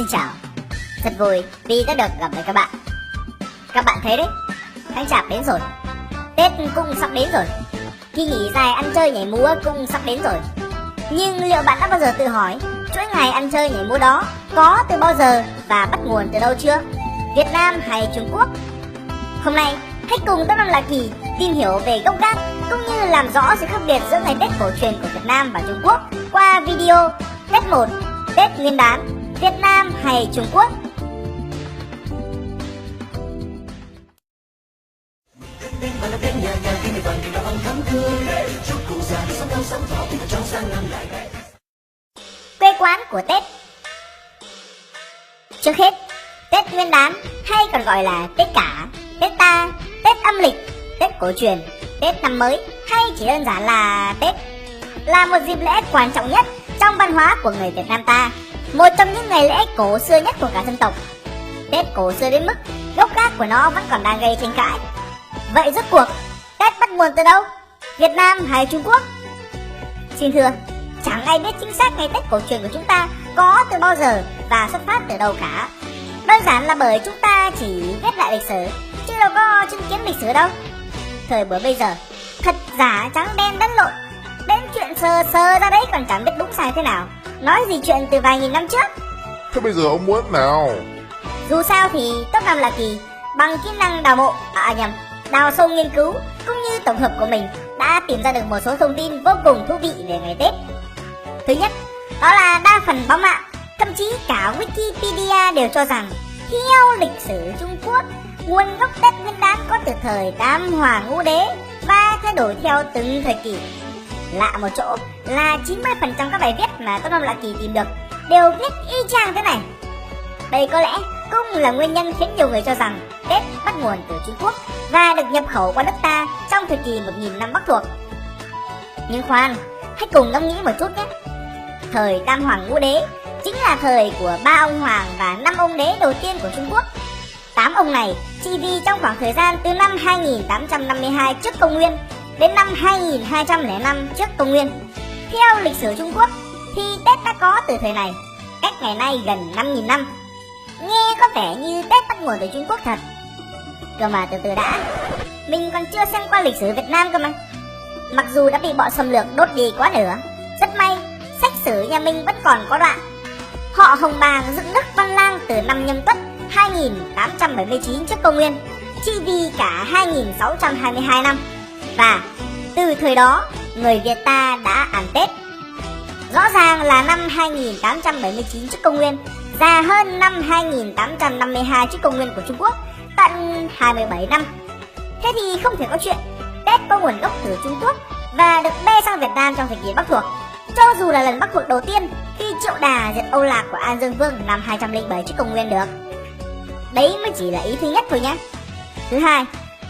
Xin chào, rất vui vì đã được gặp lại các bạn. Các bạn thấy đấy, tháng Chạp đến rồi, Tết cũng sắp đến rồi, kỳ nghỉ dài ăn chơi nhảy múa cũng sắp đến rồi. Nhưng liệu bạn đã bao giờ tự hỏi chuỗi ngày ăn chơi nhảy múa đó có từ bao giờ và bắt nguồn từ đâu chưa? Việt Nam hay Trung Quốc? Hôm nay hãy cùng Top 5 Lạ Kỳ tìm hiểu về gốc gác cũng như làm rõ sự khác biệt giữa ngày Tết cổ truyền của Việt Nam và Trung Quốc qua video Tết 1, Tết Nguyên đán, Việt Nam hay Trung Quốc. Quê quán của Tết. Trước hết, Tết Nguyên đán hay còn gọi là Tết Cả, Tết Ta, Tết âm lịch, Tết cổ truyền, Tết năm mới hay chỉ đơn giản là Tết, là một dịp lễ quan trọng nhất trong văn hóa của người Việt Nam ta, một trong những ngày lễ cổ xưa nhất của cả dân tộc. Tết cổ xưa đến mức gốc gác của nó vẫn còn đang gây tranh cãi. Vậy rốt cuộc Tết bắt nguồn từ đâu? Việt Nam hay Trung Quốc? Xin thưa, chẳng ai biết chính xác ngày Tết cổ truyền của chúng ta có từ bao giờ và xuất phát từ đâu cả. Đơn giản là bởi chúng ta chỉ viết lại lịch sử, chứ đâu có chứng kiến lịch sử đâu. Thời buổi bây giờ, thật giả trắng đen đánh lộn, đến chuyện sờ ra đấy còn chẳng biết đúng sai thế nào, nói gì chuyện từ vài nghìn năm trước. Thế bây giờ ông muốn nào? Dù sao thì Top 5 Lạ Kỳ bằng kỹ năng đào mộ, đào sâu nghiên cứu cũng như tổng hợp của mình đã tìm ra được một số thông tin vô cùng thú vị về ngày Tết. Thứ nhất, đó là đa phần báo mạng, thậm chí cả Wikipedia đều cho rằng theo lịch sử Trung Quốc, nguồn gốc Tết Nguyên đán có từ thời Tam Hoàng Ngũ Đế và thay đổi theo từng thời kỳ. Lạ một chỗ là 90% các bài viết mà Top 5 Lạ Kỳ tìm được đều viết y chang thế này. Đây có lẽ cũng là nguyên nhân khiến nhiều người cho rằng Tết bắt nguồn từ Trung Quốc và được nhập khẩu qua nước ta trong thời kỳ 1000 năm Bắc thuộc. Nhưng khoan, hãy cùng ngẫm nghĩ một chút nhé. Thời Tam Hoàng Ngũ Đế chính là thời của 3 ông hoàng và 5 ông đế đầu tiên của Trung Quốc. 8 ông này chỉ vì trong khoảng thời gian từ năm 2852 trước công nguyên đến năm 2205 trước công nguyên. Theo lịch sử Trung Quốc thì Tết đã có từ thời này, cách ngày nay gần 5000 năm. Nghe có vẻ như Tết bắt nguồn từ Trung Quốc thật. Cơ mà từ từ đã, mình còn chưa xem qua lịch sử Việt Nam cơ mà. Mặc dù đã bị bọn xâm lược đốt đi quá nửa, rất may sách sử nhà mình vẫn còn có đoạn họ Hồng Bàng dựng nước Văn Lang từ năm Nhâm Tuất 2879 trước công nguyên, chỉ vì cả 2622 năm. Và từ thời đó, người Việt ta đã ăn Tết. Rõ ràng là năm 2879 trước công nguyên già hơn năm 2852 trước công nguyên của Trung Quốc tận 27 năm. Thế thì không thể có chuyện Tết có nguồn gốc từ Trung Quốc và được bê sang Việt Nam trong thời kỳ Bắc thuộc, cho dù là lần Bắc thuộc đầu tiên khi Triệu Đà diệt Âu Lạc của An Dương Vương năm 207 trước công nguyên được. Đấy mới chỉ là ý thứ nhất thôi nhé. Thứ hai,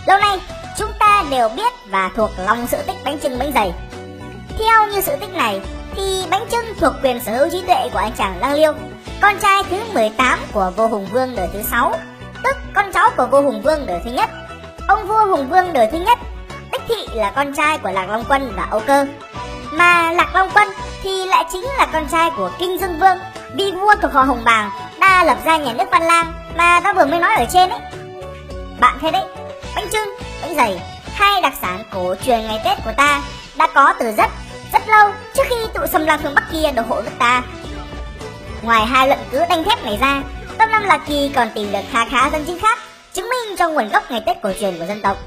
lâu nay chúng ta đều biết và thuộc lòng sự tích bánh chưng bánh dày. Theo như sự tích này thì bánh chưng thuộc quyền sở hữu trí tuệ của anh chàng Lăng Liêu, con trai thứ 18 của vua Hùng Vương đời thứ 6, tức con cháu của vua Hùng Vương đời thứ nhất. Ông vua Hùng Vương đời thứ nhất đích thị là con trai của Lạc Long Quân và Âu Cơ, mà Lạc Long Quân thì lại chính là con trai của Kinh Dương Vương, vị vua thuộc họ Hồng Bàng đã lập ra nhà nước Văn Lang mà ta vừa mới nói ở trên ấy. Bạn thấy đấy, bánh chưng, bánh dày hay đặc sản cổ truyền ngày Tết của ta đã có từ rất lâu trước khi tụi xâm lăng phương Bắc kia đổ hộ nước ta. Ngoài hai luận cứ đanh thép này ra, Top 5 Lạ Kỳ còn tìm được khá dẫn chứng khác chứng minh cho nguồn gốc ngày Tết cổ truyền của dân tộc.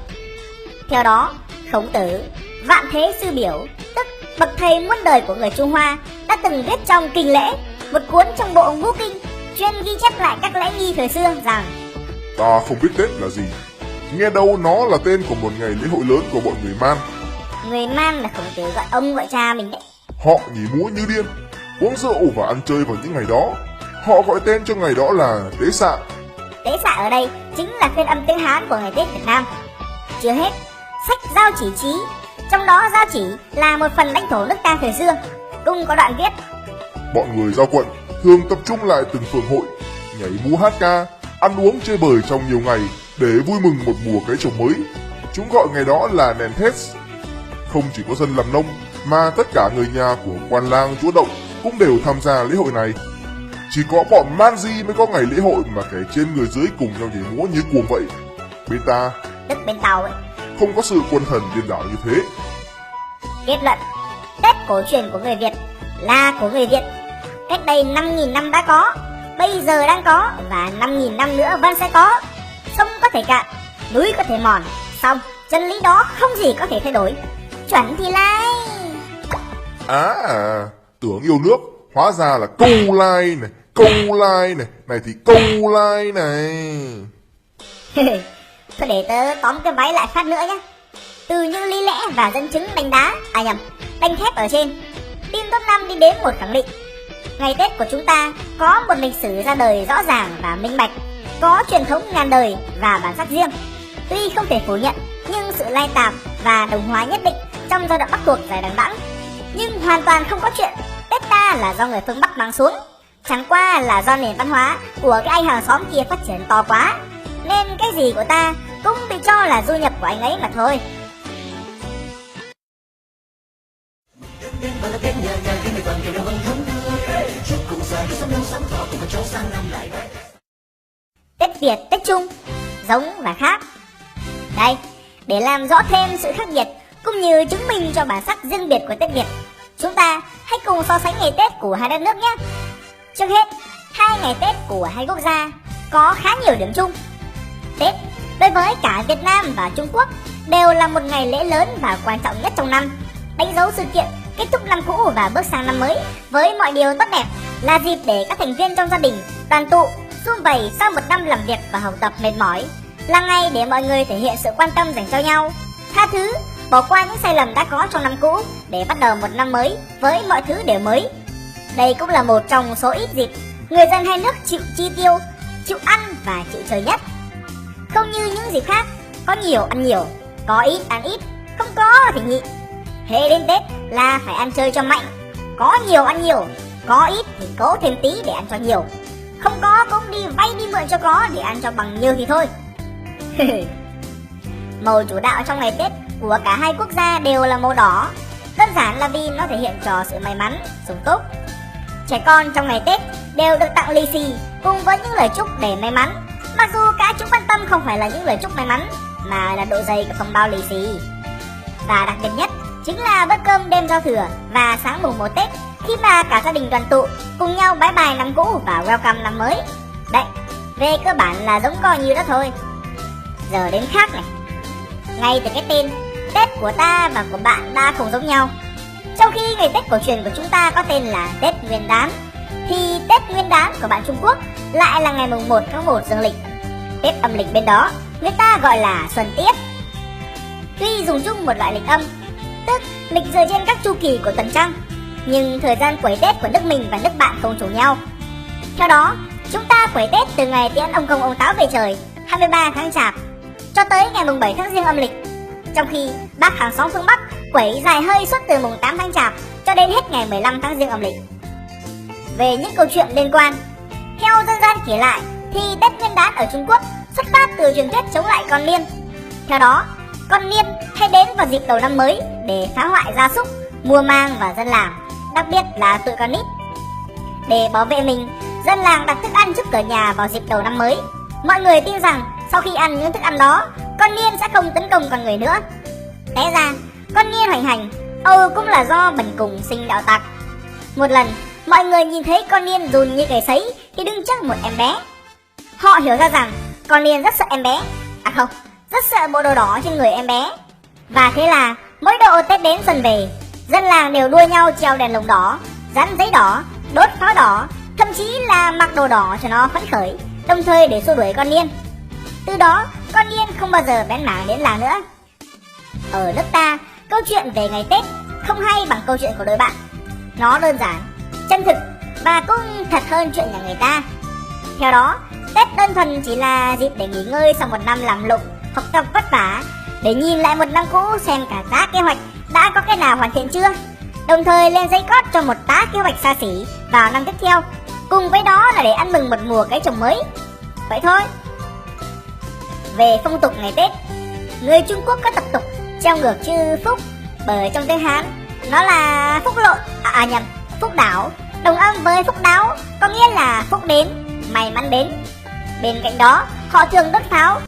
Theo đó, Khổng Tử, Vạn Thế Sư Biểu, tức bậc thầy muôn đời của người Trung Hoa, đã từng viết trong Kinh Lễ, một cuốn trong bộ Ngũ Kinh, chuyên ghi chép lại các lễ nghi thời xưa rằng: Ta không biết Tết là gì, nghe đâu nó là tên của một ngày lễ hội lớn của bọn người Man. Người Man là Khổng Tử gọi ông gọi cha mình đấy. Họ nhảy múa như điên, uống rượu và ăn chơi vào những ngày đó. Họ gọi tên cho ngày đó là Tế Xạ. Tế Xạ ở đây chính là phiên âm tiếng Hán của ngày Tết Việt Nam. Chưa hết, sách Giao Chỉ Chí, trong đó Giao Chỉ là một phần lãnh thổ nước ta thời xưa, cũng có đoạn viết: Bọn người Giao Quận thường tập trung lại từng phường hội, nhảy múa hát ca, ăn uống chơi bời trong nhiều ngày để vui mừng một mùa cấy trồng mới. Chúng gọi ngày đó là Nền Tết. Không chỉ có dân làm nông mà tất cả người nhà của quan lang chúa động cũng đều tham gia lễ hội này. Chỉ có bọn Manji mới có ngày lễ hội mà kẻ trên người dưới cùng nhau nhảy múa như cuồng vậy. Bên ta, Tức bên tàu ấy. không có sự quân thần điên đảo như thế. Kết luận, Tết cổ truyền của người Việt là của người Việt. Cách đây 5.000 năm đã có, bây giờ đang có và 5.000 năm nữa vẫn sẽ có. Sông có thể cạn, núi có thể mòn, xong chân lý đó không gì có thể thay đổi. Chuẩn thì lai. Tưởng yêu nước, hóa ra là câu lai này, câu lai này, này thì câu lai này. Thôi để tớ tóm cái váy lại phát nữa nhé. Từ những lý lẽ và dẫn chứng đánh đá, đánh thép ở trên, Team Top 5 đi đến một khẳng định. Ngày Tết của chúng ta có một lịch sử ra đời rõ ràng và minh bạch, có truyền thống ngàn đời và bản sắc riêng. Tuy không thể phủ nhận, nhưng sự lai tạp và đồng hóa nhất định trong giai đoạn Bắc thuộc giải đằng đẵng. Nhưng hoàn toàn không có chuyện Tết ta là do người phương Bắc mang xuống. Chẳng qua là do nền văn hóa của cái anh hàng xóm kia phát triển to quá, nên cái gì của ta cũng bị cho là du nhập của anh ấy mà thôi. Tết Việt, Tết Trung, giống và khác. Đây, để làm rõ thêm sự khác biệt cũng như chứng minh cho bản sắc riêng biệt của Tết Việt, chúng ta hãy cùng so sánh ngày Tết của hai đất nước nhé. Trước hết, hai ngày Tết của hai quốc gia có khá nhiều điểm chung. Tết đối với cả Việt Nam và Trung Quốc đều là một ngày lễ lớn và quan trọng nhất trong năm, đánh dấu sự kiện kết thúc năm cũ và bước sang năm mới với mọi điều tốt đẹp, là dịp để các thành viên trong gia đình đoàn tụ, sum vầy sau một năm làm việc và học tập mệt mỏi, là ngày để mọi người thể hiện sự quan tâm dành cho nhau, tha thứ, bỏ qua những sai lầm đã có trong năm cũ để bắt đầu một năm mới với mọi thứ đều mới. Đây cũng là một trong số ít dịp người dân hai nước chịu chi tiêu, chịu ăn và chịu chơi nhất. Không như những dịp khác, có nhiều ăn nhiều, có ít ăn ít, không có thì nhịn. Hễ đến Tết là phải ăn chơi cho mạnh, có nhiều ăn nhiều, có ít thì cố thêm tí để ăn cho nhiều, không có cũng đi vay đi mượn cho có để ăn cho bằng nhiều thì thôi. Màu chủ đạo trong ngày Tết của cả hai quốc gia đều là màu đỏ, đơn giản là vì nó thể hiện cho sự may mắn, sung túc. Trẻ con trong ngày Tết đều được tặng lì xì cùng với những lời chúc đầy may mắn, mặc dù cả chúng quan tâm không phải là những lời chúc may mắn mà là độ dày của phòng bao lì xì. Và đặc biệt nhất chính là bữa cơm đêm giao thừa và sáng mùng 1 Tết, khi mà cả gia đình đoàn tụ cùng nhau bái bài năm cũ và welcome năm mới. Đấy, về cơ bản là giống coi như đó thôi. Giờ đến khác này. Ngay từ cái tên, Tết của ta và của bạn đã không giống nhau. Trong khi ngày Tết cổ truyền của chúng ta có tên là Tết Nguyên đán, thì Tết Nguyên đán của bạn Trung Quốc lại là ngày mùng 1 tháng 1 dương lịch. Tết âm lịch bên đó người ta gọi là Xuân Tiết. Tuy dùng chung một loại lịch âm, tức lịch dựa trên các chu kỳ của tuần trăng, nhưng thời gian quẩy Tết của nước mình và nước bạn không trùng nhau. Theo đó, chúng ta quẩy Tết từ ngày tiễn ông Công ông Táo về trời 23 tháng Chạp cho tới ngày mùng 7 tháng Giêng âm lịch, trong khi bác hàng xóm phương Bắc quẩy dài hơi suốt từ mùng 8 tháng Chạp cho đến hết ngày 15 tháng Giêng âm lịch. Về những câu chuyện liên quan, theo dân gian kể lại thì Tết Nguyên đán ở Trung Quốc xuất phát từ truyền thuyết chống lại con Niên. Theo đó, con Niên hay đến vào dịp đầu năm mới để phá hoại gia súc, mùa màng và dân làng, đặc biệt là tụi con nít. Để bảo vệ mình, dân làng đặt thức ăn trước cửa nhà vào dịp đầu năm mới. Mọi người tin rằng sau khi ăn những thức ăn đó, con Niên sẽ không tấn công con người nữa. Té ra, con Niên hoành hành cũng là do bần cùng sinh đạo tặc. Một lần, mọi người nhìn thấy con Niên run như cầy sấy khi đứng trước một em bé. Họ hiểu ra rằng con Niên rất sợ em bé, rất sợ bộ đồ đỏ trên người em bé. Và thế là mỗi độ Tết đến xuân về, dân làng đều đua nhau treo đèn lồng đỏ, dán giấy đỏ, đốt pháo đỏ, thậm chí là mặc đồ đỏ cho nó phấn khởi, đồng thời để xua đuổi con Niên. Từ đó, con Niên không bao giờ bén mảng đến làng nữa. Ở nước ta, câu chuyện về ngày Tết không hay bằng câu chuyện của đôi bạn. Nó đơn giản, chân thực và cũng thật hơn chuyện nhà người ta. Theo đó, Tết đơn thuần chỉ là dịp để nghỉ ngơi sau một năm làm lụng, học tập vất vả, để nhìn lại một năm cũ xem cả tá kế hoạch đã có cái nào hoàn thiện chưa, đồng thời lên giấy cót cho một tá kế hoạch xa xỉ vào năm tiếp theo. Cùng với đó là để ăn mừng một mùa cái trồng mới. Vậy thôi. Về phong tục ngày Tết, người Trung Quốc có tập tục treo ngược chữ phúc, bởi trong tiếng Hán nó là phúc lộn, phúc đảo, Đồng âm với phúc đáo có nghĩa là phúc đến, may mắn đến. Bên cạnh đó, họ thường đốt pháo.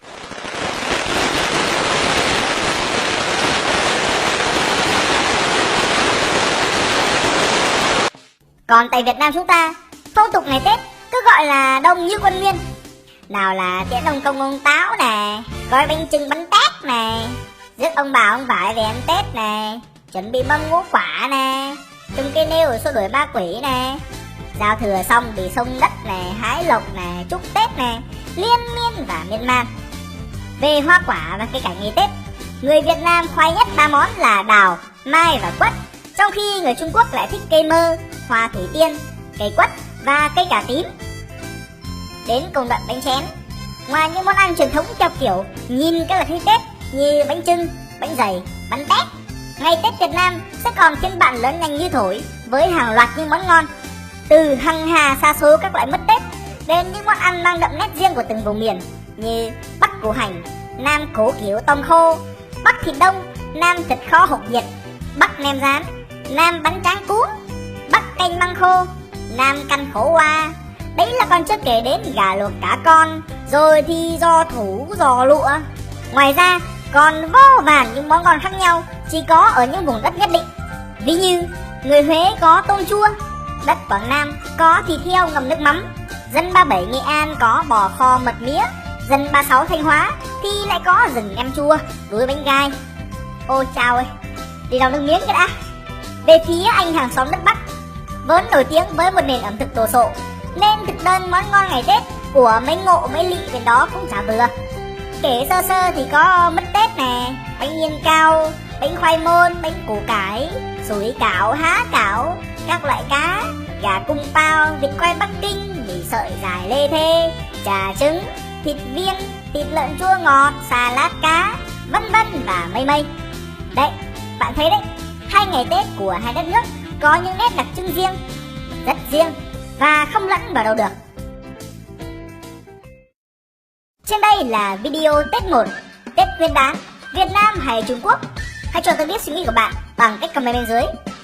Còn tại Việt Nam chúng ta, phong tục ngày Tết cứ gọi là đông như quân nguyên. Nào là tiễn ông công ông táo nè, gói bánh chưng bánh tét nè, rước ông bà ông vải về ăn Tết nè, chuẩn bị mâm ngũ quả nè, trồng cây nêu xua đuổi ma quỷ nè, giao thừa xong đi sông đất nè, hái lộc nè, chúc Tết nè, liên miên và miên man. Về hoa quả và cây cảnh ngày Tết, người Việt Nam khoái nhất 3 món là đào, mai và quất, trong khi người Trung Quốc lại thích cây mơ, hoa thủy tiên, cây quất và cây cà tím. Đến công đoạn bánh chén, ngoài những món ăn truyền thống theo kiểu nhìn cái là thấy Tết như bánh chưng, bánh dày, bánh tét, ngày Tết Việt Nam sẽ còn phiên bản lớn nhanh như thổi với hàng loạt những món ngon, từ hằng hà sa số các loại mứt Tết đến những món ăn mang đậm nét riêng của từng vùng miền như Bắc củ hành, Nam cố kiểu tôm khô, Bắc thịt đông, Nam thịt kho hột nhiệt, Bắc nem rán, Nam bánh tráng cuốn, Bắc canh măng khô, Nam canh khổ qua. Đấy là còn chưa kể đến gà luộc cá con, rồi thì giò thủ, giò lụa. Ngoài ra còn vô vàn những món ngon khác nhau chỉ có ở những vùng đất nhất định. Ví như người Huế có tôm chua, đất Quảng Nam có thịt heo ngâm nước mắm, dân 37 Nghệ An có bò kho mật mía, dân 36 Thanh Hóa thì lại có rừng em chua, đuôi bánh gai. Ôi chào ơi, đi đào nước miếng cái đã. Về phía anh hàng xóm đất Bắc, vốn nổi tiếng với một nền ẩm thực đồ sộ, nên thực đơn món ngon ngày Tết của mấy Ngộ mấy Lị bên đó cũng chả vừa. Kể sơ sơ thì có mứt Tết nè, bánh nhiên cao, bánh khoai môn, bánh củ cải, sủi cảo, há cảo, các loại cá, gà cung pao, vịt quay Bắc Kinh, mì sợi dài lê thê, trà trứng, thịt viên, thịt lợn chua ngọt, salad cá, vân vân và mây mây. Đấy, bạn thấy đấy, hai ngày Tết của hai đất nước có những nét đặc trưng riêng, rất riêng và không lẫn vào đâu được. Trên đây là video Tết 1, Tết Nguyên đán, Việt Nam hay Trung Quốc? Hãy cho tôi biết suy nghĩ của bạn bằng cách comment bên dưới.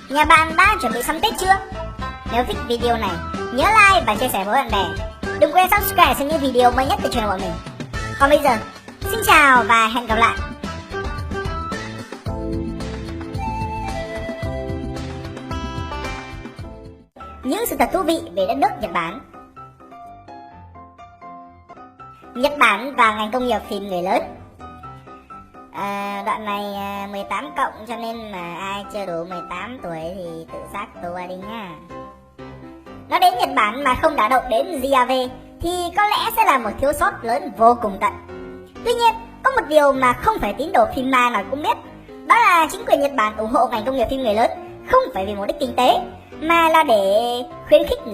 Nhà bạn đã chuẩn bị sắm Tết chưa? Nếu thích video này, nhớ like và chia sẻ với bạn bè. Đừng quên subscribe xem những video mới nhất từ channel bọn mình. Còn bây giờ, xin chào và hẹn gặp lại. Những sự thật thú vị về đất nước Nhật Bản. Nhật Bản và ngành công nghiệp phim người lớn. Đoạn này 18 cộng cho nên là ai chưa đủ 18 tuổi thì tự giác tua đi nha. Nói đến Nhật Bản mà không đả động đến GAV thì có lẽ sẽ là một thiếu sót lớn vô cùng tận. Tuy nhiên, có một điều mà không phải tín đồ phim ma nào cũng biết, đó là chính quyền Nhật Bản ủng hộ ngành công nghiệp phim người lớn không phải vì mục đích kinh tế mà là để khuyến khích người